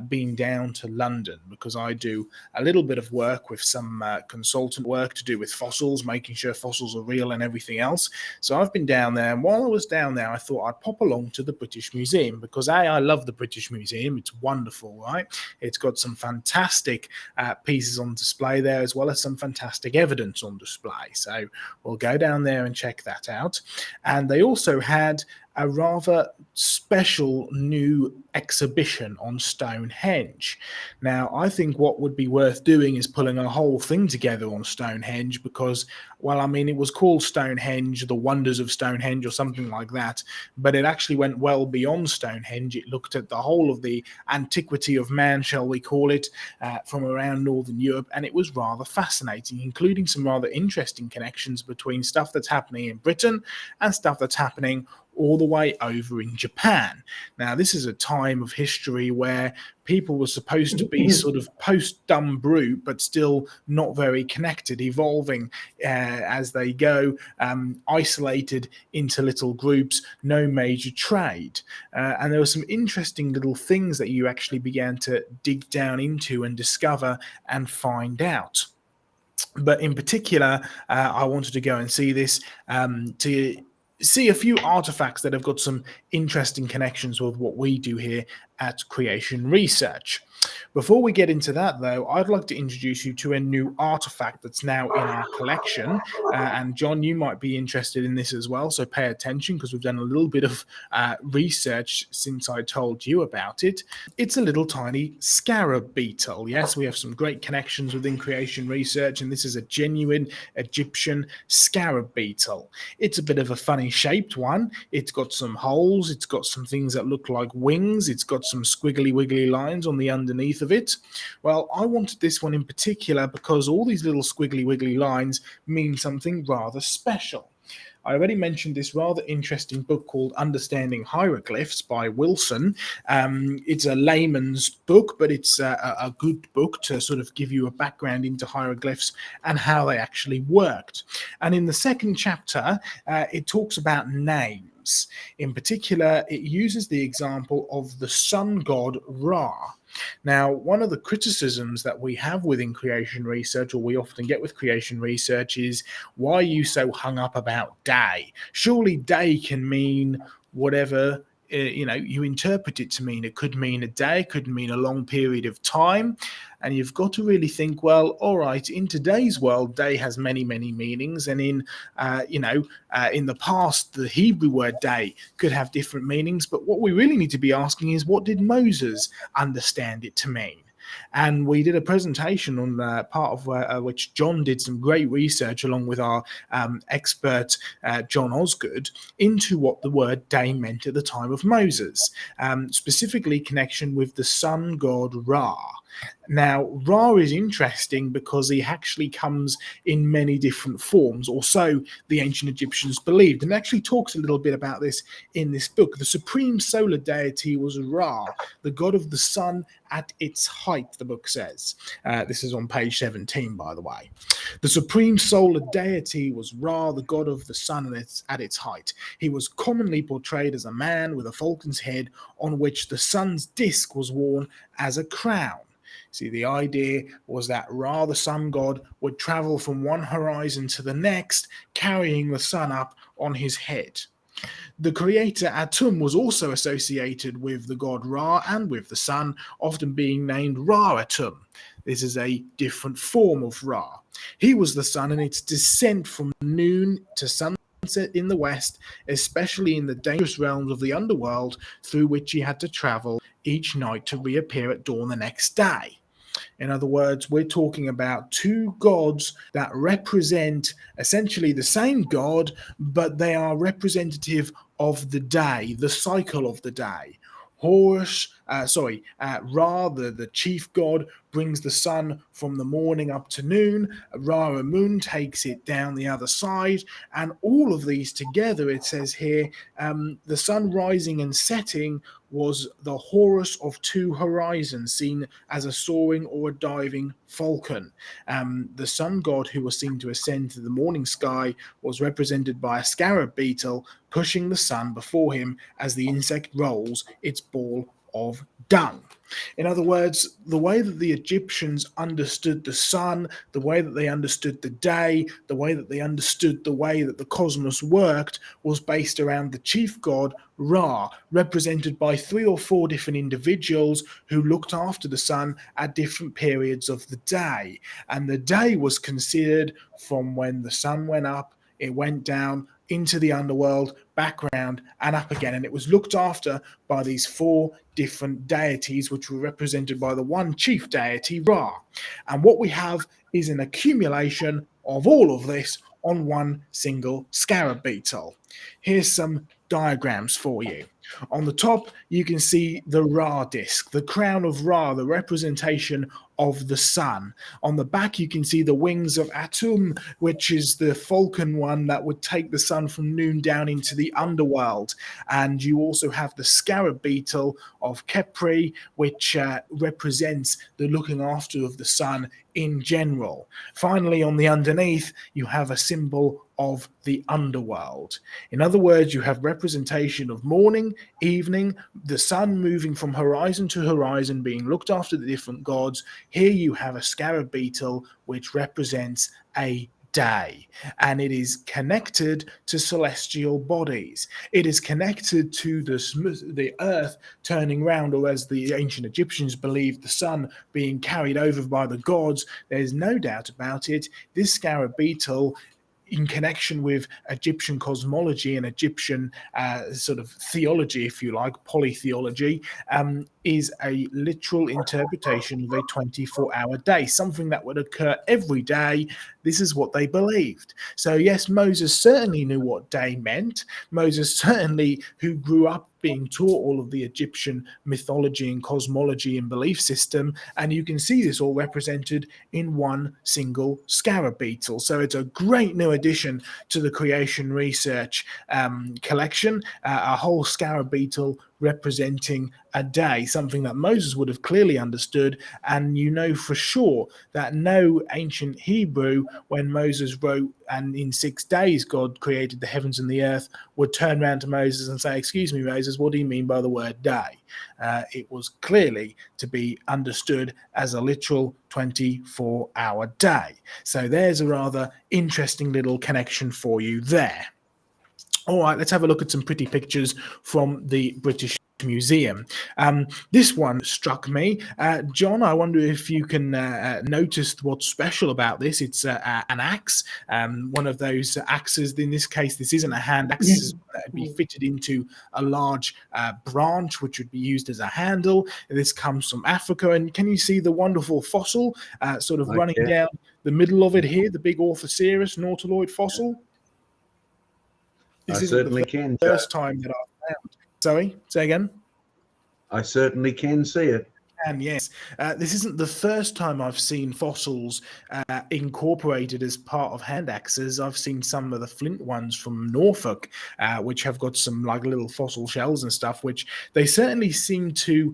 been down to London because I do a little bit of work with some consultant work to do with fossils, making sure fossils are real and everything else. So I've been down there, and while I was down there, I thought I'd pop along to the British Museum because I love the British Museum. It's wonderful, right? It's got some fantastic pieces on display there, as well as some fantastic evidence on display. So we'll go down there and check that out. And they also had a rather special new exhibition on Stonehenge. Now, I think what would be worth doing is pulling a whole thing together on Stonehenge because, well, I mean, it was called Stonehenge, the Wonders of Stonehenge or something like that, but it actually went well beyond Stonehenge. It looked at the whole of the antiquity of man, shall we call it, from around Northern Europe, and it was rather fascinating, including some rather interesting connections between stuff that's happening in Britain and stuff that's happening all the way over in Japan. Now, this is a time of history where people were supposed to be sort of post-dumb brute, but still not very connected, evolving as they go, isolated into little groups, no major trade. And there were some interesting little things that you actually began to dig down into and discover and find out. But in particular, I wanted to go and see this to see a few artifacts that have got some interesting connections with what we do here at Creation Research. Before we get into that, though, I'd like to introduce you to a new artifact that's now in our collection. And John, you might be interested in this as well, so pay attention because we've done a little bit of research since I told you about it. It's a little tiny scarab beetle. Yes, we have some great connections within Creation Research, and this is a genuine Egyptian scarab beetle. It's a bit of a funny shaped one. It's got some holes. It's got some things that look like wings. It's got some squiggly wiggly lines on the underneath of it. Well, I wanted this one in particular because all these little squiggly wiggly lines mean something rather special. I already mentioned this rather interesting book called Understanding Hieroglyphs by Wilson. It's a layman's book, but it's a good book to sort of give you a background into hieroglyphs and how they actually worked. And in the second chapter, it talks about names. In particular, it uses the example of the sun god Ra. Now, one of the criticisms that we have within Creation Research, or we often get with Creation Research, is why are you so hung up about day? Surely day can mean whatever you interpret it to mean. It could mean a day, it could mean a long period of time. And you've got to really think, well, all right, in today's world, day has many, many meanings. And in the past, the Hebrew word day could have different meanings. But what we really need to be asking is, what did Moses understand it to mean? And we did a presentation on part of which John did some great research along with our expert, John Osgood, into what the word day meant at the time of Moses, specifically connection with the sun god Ra. Now, Ra is interesting because he actually comes in many different forms, or so the ancient Egyptians believed, and actually talks a little bit about this in this book. The supreme solar deity was Ra, the god of the sun at its height, the book says. This is on page 17, by the way. The supreme solar deity was Ra, the god of the sun at its height. He was commonly portrayed as a man with a falcon's head on which the sun's disk was worn as a crown. See, the idea was that Ra, the sun god, would travel from one horizon to the next, carrying the sun up on his head. The creator Atum was also associated with the god Ra and with the sun, often being named Ra Atum. This is a different form of Ra. He was the sun, and its descent from noon to sunset in the west, especially in the dangerous realms of the underworld, through which he had to travel each night to reappear at dawn the next day. In other words, we're talking about two gods that represent essentially the same god, but they are representative of the day, the cycle of the day. Ra, the chief god, brings the sun from the morning up to noon. Ra Amun takes it down the other side, and all of these together, it says here, the sun rising and setting was the Horus of two horizons, seen as a soaring or a diving falcon. The sun god who was seen to ascend to the morning sky was represented by a scarab beetle pushing the sun before him as the insect rolls its ball of dung. In other words, the way that the Egyptians understood the sun, the way that they understood the day, the way that they understood the way that the cosmos worked was based around the chief god Ra, represented by 3 or 4 different individuals who looked after the sun at different periods of the day. And the day was considered from when the sun went up, it went down into the underworld, background, and up again. And it was looked after by these 4 different deities, which were represented by the one chief deity, Ra. And what we have is an accumulation of all of this on one single scarab beetle. Here's some diagrams for you. On the top, you can see the Ra disk, the crown of Ra, the representation of the sun. On the back, you can see the wings of Atum, which is the falcon one that would take the sun from noon down into the underworld. And you also have the scarab beetle of Khepri, which represents the looking after of the sun in general. Finally, on the underneath, you have a symbol of the underworld. In other words, you have representation of morning, evening, the sun moving from horizon to horizon, being looked after the different gods. Here you have a scarab beetle, which represents a day, and it is connected to celestial bodies. It is connected to the earth turning round, or as the ancient Egyptians believed, the sun being carried over by the gods. There's no doubt about it. This scarab beetle, in connection with Egyptian cosmology and Egyptian sort of theology, if you like, polytheology, is a literal interpretation of a 24-hour day, something that would occur every day. This is what they believed. So yes, Moses certainly knew what day meant. Moses certainly, who grew up being taught all of the Egyptian mythology and cosmology and belief system, and you can see this all represented in one single scarab beetle. So it's a great new addition to the creation research collection, a whole scarab beetle representing a day, something that Moses would have clearly understood. And you know for sure that no ancient Hebrew, when Moses wrote, and in 6 days God created the heavens and the earth, would turn around to Moses and say, "Excuse me, Moses, what do you mean by the word day?" It was clearly to be understood as a literal 24-hour day. So there's a rather interesting little connection for you there. All right, let's have a look at some pretty pictures from the British Museum. This one struck me. John, I wonder if you can notice what's special about this. It's an axe, one of those axes. In this case, this isn't a hand axe. This would be fitted into a large branch, which would be used as a handle. This comes from Africa. And can you see the wonderful fossil sort of running down the middle of it here, the big Orthoceras nautiloid fossil? This isn't certainly the first time that I've found. Sorry, say again. I certainly can see it. And yes, this isn't the first time I've seen fossils incorporated as part of hand axes. I've seen some of the flint ones from Norfolk, which have got some like little fossil shells and stuff, which they certainly seem to,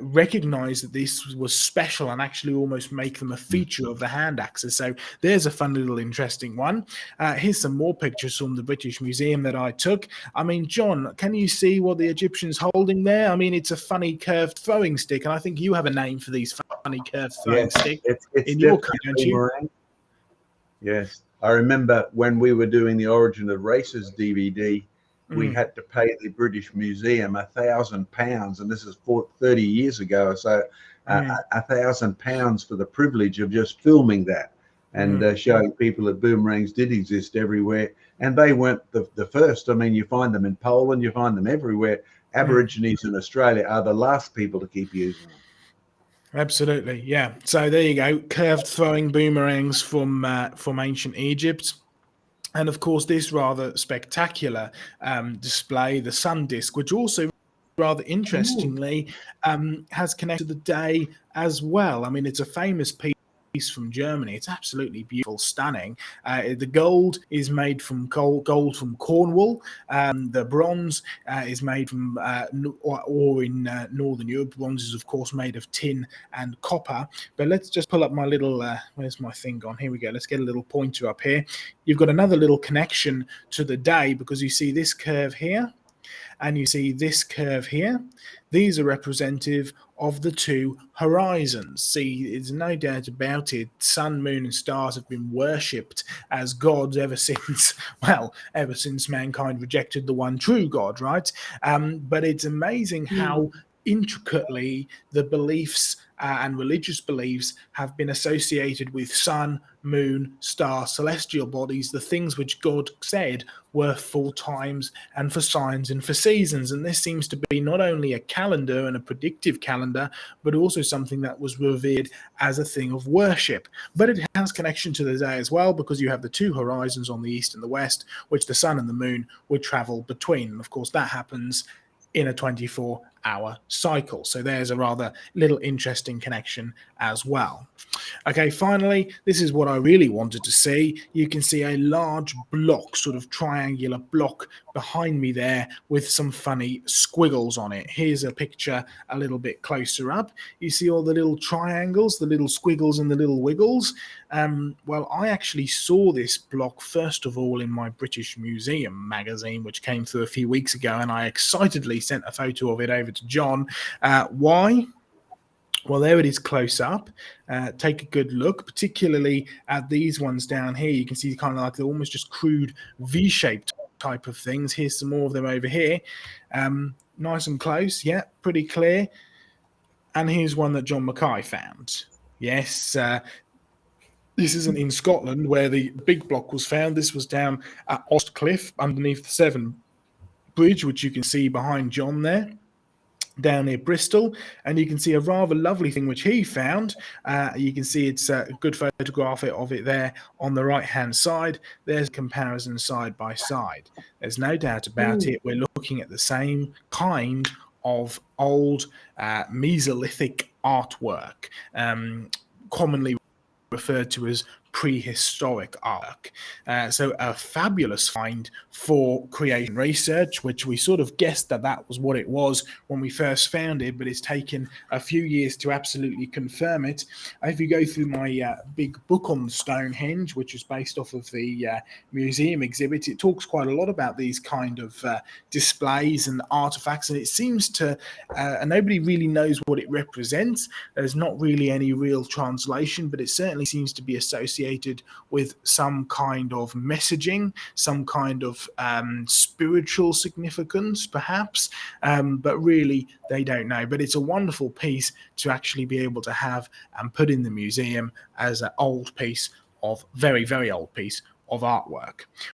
recognize that this was special and actually almost make them a feature of the hand axes. So there's a fun little interesting one. Here's some more pictures from the British Museum that I took. I mean, John, can you see what the Egyptian's holding there? I mean, it's a funny curved throwing stick, and I think you have a name for these funny curved throwing sticks in your country, don't you? Yes. I remember when we were doing the Origin of Races DVD, we had to pay the British Museum £1,000, and this is 30 years ago. So £1,000 for the privilege of just filming that and showing people that boomerangs did exist everywhere. And they weren't the first. I mean, you find them in Poland, you find them everywhere. Aborigines in Australia are the last people to keep using them. Absolutely, yeah. So there you go, curved throwing boomerangs from ancient Egypt. And of course, this rather spectacular display, the sun disk, which also rather interestingly has connected the day as well. I mean, it's a famous piece from Germany. It's absolutely beautiful, stunning. The gold is made from gold from Cornwall. The bronze is made from or in Northern Europe. Bronze is, of course, made of tin and copper. But let's just pull up my little, where's my thing gone? Here we go. Let's get a little pointer up here. You've got another little connection to the day because you see this curve here. And you see this curve here. These are representative of the two horizons. See, there's no doubt about it. Sun, moon, and stars have been worshipped as gods ever since, well, ever since mankind rejected the one true God, right? But it's amazing how intricately the beliefs and religious beliefs have been associated with sun, moon, star, celestial bodies, the things which God said were for times and for signs and for seasons. And this seems to be not only a calendar and a predictive calendar, but also something that was revered as a thing of worship. But it has connection to the day as well, because you have the two horizons on the east and the west, which the sun and the moon would travel between. And of course, that happens in a 24-hour cycle. So there's a rather little interesting connection as well. Okay, finally, this is what I really wanted to see. You can see a large block, sort of triangular block behind me there with some funny squiggles on it. Here's a picture a little bit closer up. You see all the little triangles, the little squiggles and the little wiggles. Well, I actually saw this block first of all in my British Museum magazine, which came through a few weeks ago, and I excitedly sent a photo of it over to John. Why? Well, there it is close up. Take a good look, particularly at these ones down here. You can see kind of like they're almost just crude V-shaped type of things. Here's some more of them over here. Nice and close. Yeah, pretty clear. And here's one that John Mackay found. Yes, this isn't in Scotland where the big block was found. This was down at Ostcliffe underneath the Severn Bridge, which you can see behind John there, down near Bristol. And you can see a rather lovely thing which he found. You can see it's a good photograph of it there on the right hand side. There's a comparison side by side. There's no doubt about it, we're looking at the same kind of old Mesolithic artwork, commonly referred to as prehistoric artwork. So a fabulous find for creation research, which we sort of guessed that that was what it was when we first found it, but it's taken a few years to absolutely confirm it. If you go through my big book on Stonehenge, which is based off of the museum exhibit, it talks quite a lot about these kind of displays and artifacts, and it seems to, and nobody really knows what it represents. There's not really any real translation, but it certainly seems to be associated with some kind of messaging, some kind of spiritual significance, perhaps, but really they don't know. But it's a wonderful piece to actually be able to have and put in the museum as an old piece of, very, very old piece of artwork.